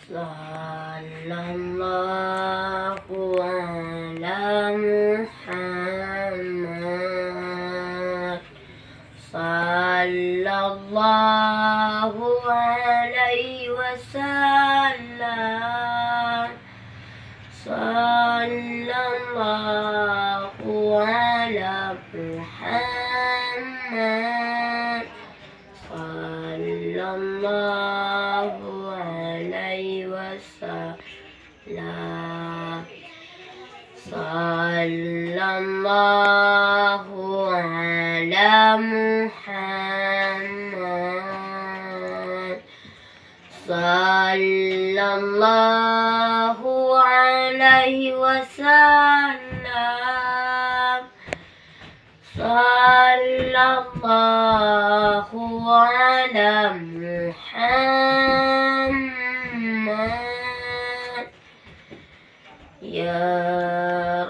Sallallahu ala Muhammad. Sallallahu alaihi wasallam. Sallallahu ala Muhammad. Sallallahu alaihi wasallam. Sallallahu ala Muhammad. Sallallahu alaihi wasallam. Sallallahu ala Muhammad. Ya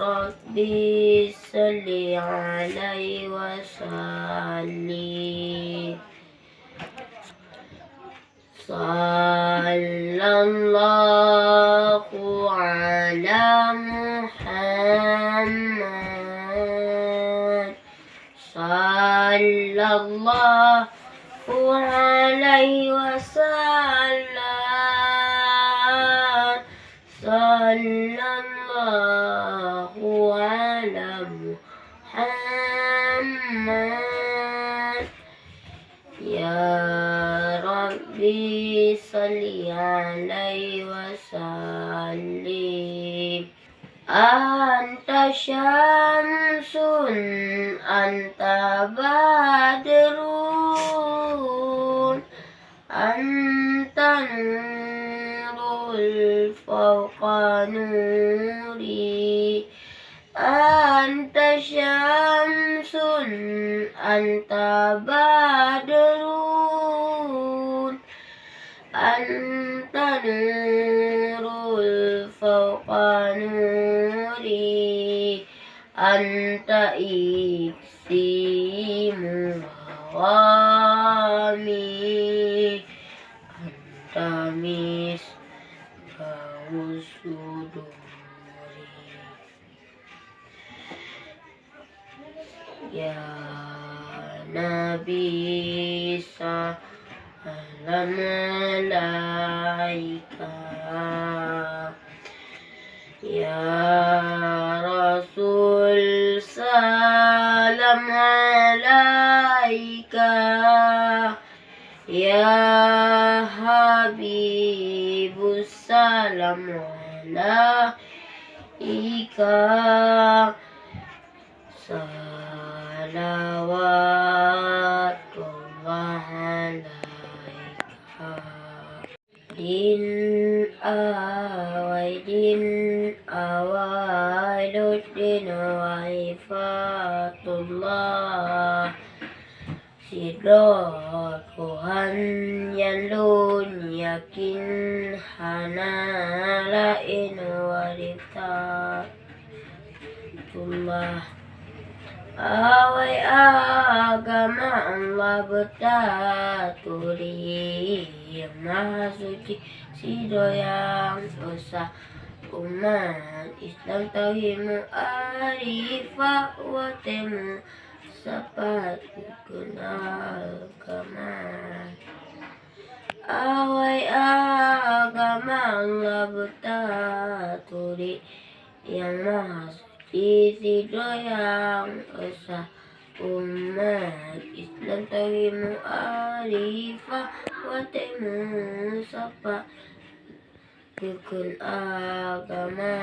Rabbi salli alaihi wasallim. Sallallahu ala Muhammad. Sallallahu alaihi wasallam. Sallallahu ala Muhammad. Ya Rabbi salli alaihi wasallim. Anta syamsun, anta badrun, anta nurul fawqa nuri. Anta syamsun, anta badrun, anta nurul fawqa nuri. Anta iksimu wami, anta misbahu suduri. Ya Nabi salam alaika, ya Rasul salam alaika, ya Habibus salam alaika. Salawatullah alaika. Din awailuddin waifatullah. Sidrotuhan yalun yakin hanalain warifatullah. Awai agama Allah bertaturi, yang maha suci sido yang usah umat Islam tauhid mu'arifah wa temu sapat kenal agama. Awai agama Allah bertaturi, yang maha sido yang usah umat Islam tauhid mu'arifah wa temu sapa rukun agama.